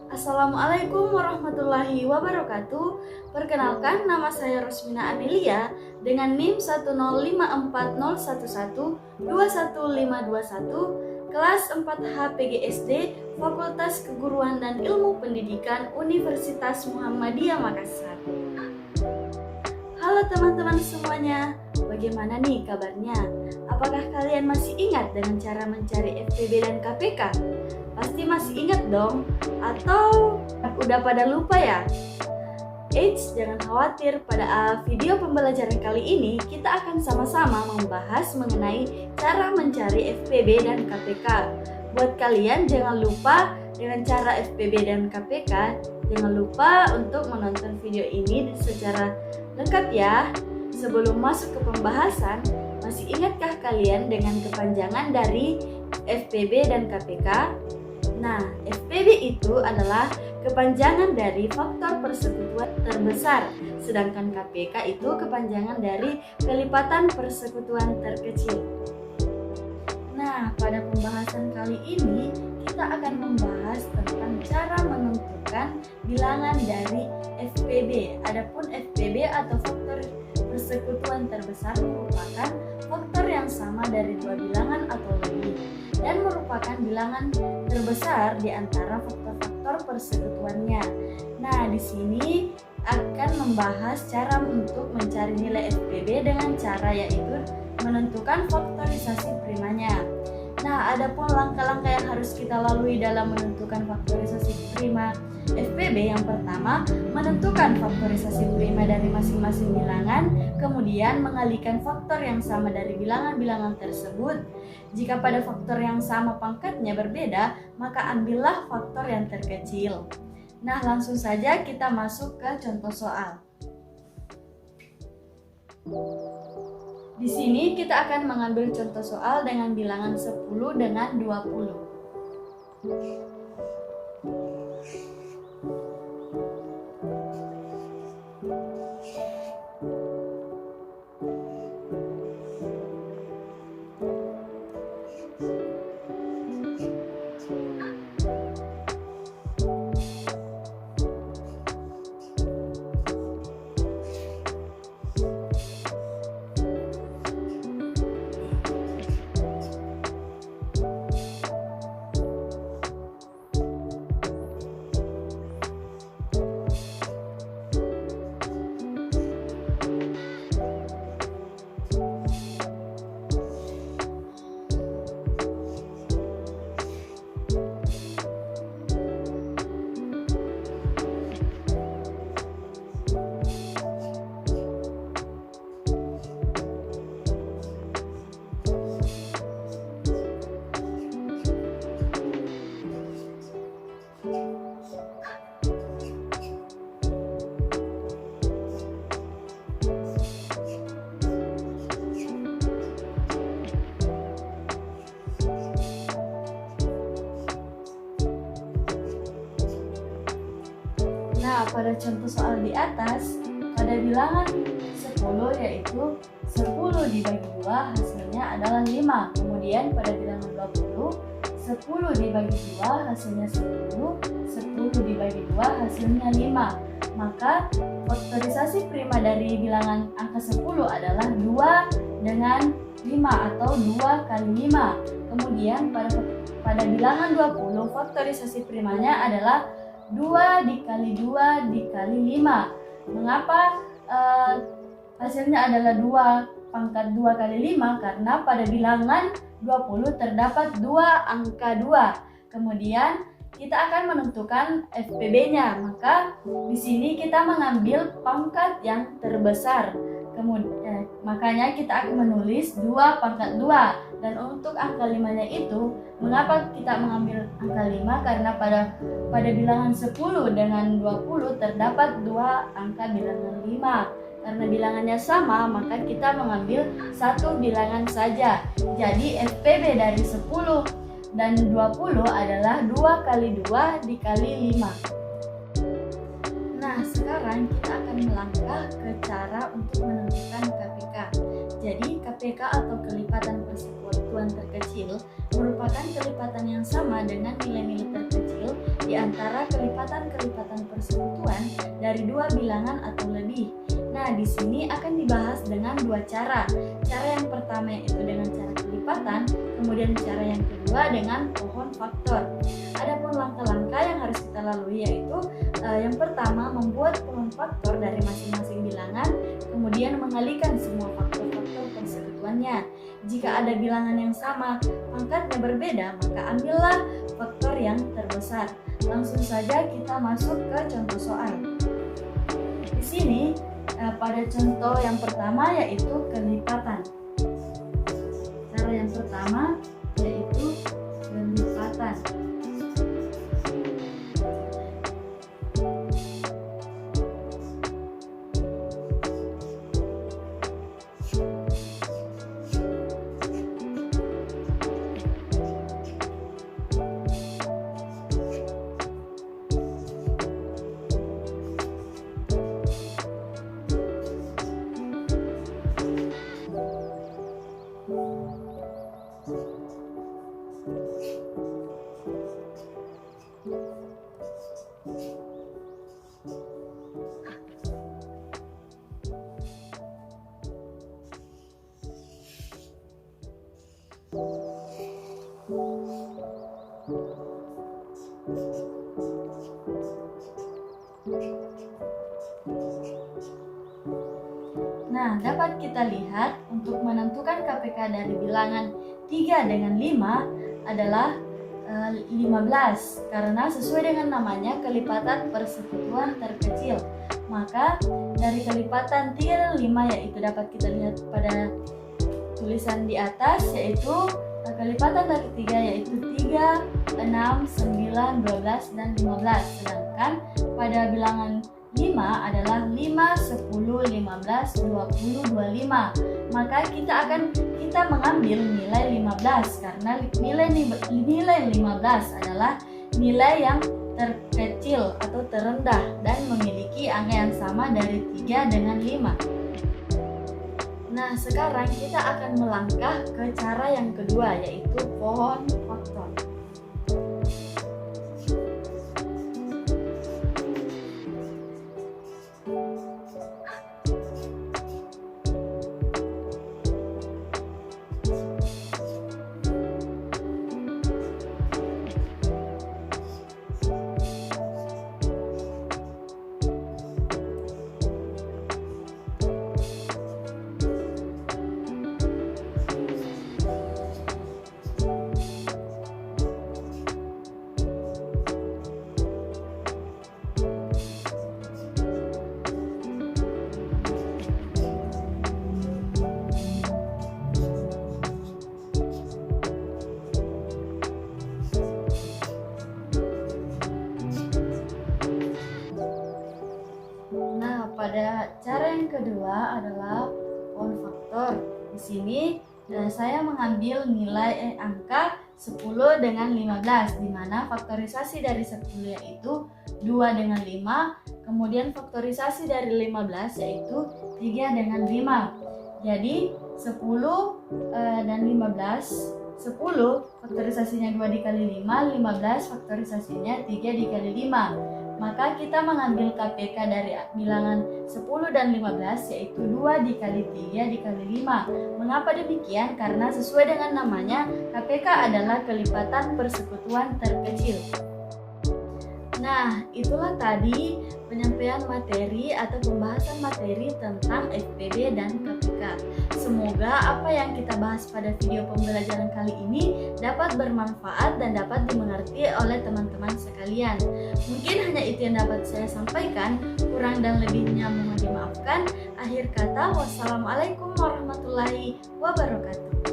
Assalamualaikum warahmatullahi wabarakatuh. Perkenalkan, nama saya Rosmina Amelia dengan NIM 1054011211521, kelas 4 HPGSD, Fakultas Keguruan dan Ilmu Pendidikan Universitas Muhammadiyah Makassar. Halo teman-teman semuanya, bagaimana nih kabarnya? Apakah kalian masih ingat dengan cara mencari FPB dan KPK? Pasti masih ingat dong? Atau udah pada lupa ya? Eits, jangan khawatir, pada video pembelajaran kali ini kita akan sama-sama membahas mengenai cara mencari FPB dan KPK. Buat kalian jangan lupa dengan cara FPB dan KPK, jangan lupa untuk menonton video ini secara lengkap ya. Sebelum masuk ke pembahasan, masih ingatkah kalian dengan kepanjangan dari FPB dan KPK? Nah, FPB itu adalah kepanjangan dari faktor persekutuan terbesar, sedangkan KPK itu kepanjangan dari kelipatan persekutuan terkecil. Nah, pada pembahasan kali ini kita akan membahas tentang cara menentukan bilangan dari FPB. Adapun FPB atau faktor persekutuan terbesar merupakan faktor yang sama dari dua bilangan atau lebih dan merupakan bilangan terbesar di antara faktor-faktor persekutuannya. Nah, di sini akan membahas cara untuk mencari nilai FPB dengan cara yaitu menentukan faktorisasi primanya. Nah, adapun langkah-langkah yang harus kita lalui dalam menentukan faktorisasi prima FPB, yang pertama, menentukan faktorisasi prima dari masing-masing bilangan, kemudian mengalihkan faktor yang sama dari bilangan-bilangan tersebut. Jika pada faktor yang sama pangkatnya berbeda, maka ambillah faktor yang terkecil. Nah, langsung saja kita masuk ke contoh soal. Di sini kita akan mengambil contoh soal dengan bilangan 10 dengan 20. Nah, pada contoh soal di atas, pada bilangan 10 yaitu 10 dibagi 2 hasilnya adalah 5. Kemudian pada bilangan 20, 10 dibagi 2 hasilnya 10, 10 dibagi 2 hasilnya 5. Maka faktorisasi prima dari bilangan angka 10 adalah 2 dengan 5 atau 2 kali 5. Kemudian pada bilangan 20, faktorisasi primanya adalah 2 dikali 2 dikali 5. Mengapa hasilnya adalah 2 pangkat 2 kali 5? Karena pada bilangan 20 terdapat 2 angka 2. Kemudian kita akan menentukan FPB-nya. Maka di sini kita mengambil pangkat yang terbesar. Kemudian makanya kita akan menulis 2 pangkat 2. Dan untuk angka 5-nya itu, mengapa kita mengambil angka 5? Karena pada bilangan 10 dengan 20 terdapat 2 angka bilangan 5. Karena bilangannya sama, maka kita mengambil satu bilangan saja. Jadi FPB dari 10 dan 20 adalah 2 kali 2 dikali 5. Nah, sekarang kita akan melangkah ke cara untuk menentukan KPK. Jadi, KPK atau kelipatan persekutuan terkecil merupakan kelipatan yang sama dengan nilai-nilai terkecil, di antara kelipatan-kelipatan persekutuan dari dua bilangan atau lebih. Nah, di sini akan dibahas dengan dua cara. Cara yang pertama yaitu dengan cara kelipatan, kemudian cara yang kedua dengan pohon faktor. Adapun langkah-langkah yang harus kita lalui yaitu yang pertama membuat pohon faktor dari masing-masing bilangan, kemudian mengalikan semua faktor-faktor persekutuannya. Jika ada bilangan yang sama, pangkatnya berbeda, maka ambillah faktor yang terbesar. Langsung saja kita masuk ke contoh soal. Di sini pada contoh yang pertama yaitu kelipatan. Cara yang pertama yaitu kelipatan. Nah, dapat kita lihat untuk menentukan KPK dari bilangan 3 dengan 5 adalah 15 karena sesuai dengan namanya kelipatan persekutuan terkecil. Maka dari kelipatan 3 dan 5 yaitu dapat kita lihat pada tulisan di atas yaitu kelipatan dari 3 yaitu 3, 6, 9, 12, dan 15. Sedangkan pada bilangan 5 adalah 5, 10, 15, 20, 25. Maka kita mengambil nilai 15 karena nilai 15 adalah nilai yang terkecil atau terendah dan memiliki angka yang sama dari 3 dengan 5. Nah, sekarang kita akan melangkah ke cara yang kedua yaitu pohon faktor. Pada cara yang kedua adalah pohon faktor. Di sini saya mengambil nilai angka 10 dengan 15 di mana faktorisasi dari 10 yaitu 2 dengan 5, kemudian faktorisasi dari 15 yaitu 3 dengan 5. Jadi 10 dan 15, 10 faktorisasinya 2 dikali 5, 15 faktorisasinya 3 dikali 5. Maka kita mengambil KPK dari bilangan 10 dan 15 yaitu 2 dikali 3 dikali 5. Mengapa demikian? Karena sesuai dengan namanya KPK adalah kelipatan persekutuan terkecil. Nah, itulah tadi penyampaian materi atau pembahasan materi tentang FPD dan KPK. Semoga apa yang kita bahas pada video pembelajaran kali ini dapat bermanfaat dan dapat dimengerti oleh teman-teman sekalian. Mungkin hanya itu yang dapat saya sampaikan, kurang dan lebihnya mohon dimaafkan. Akhir kata, wassalamualaikum warahmatullahi wabarakatuh.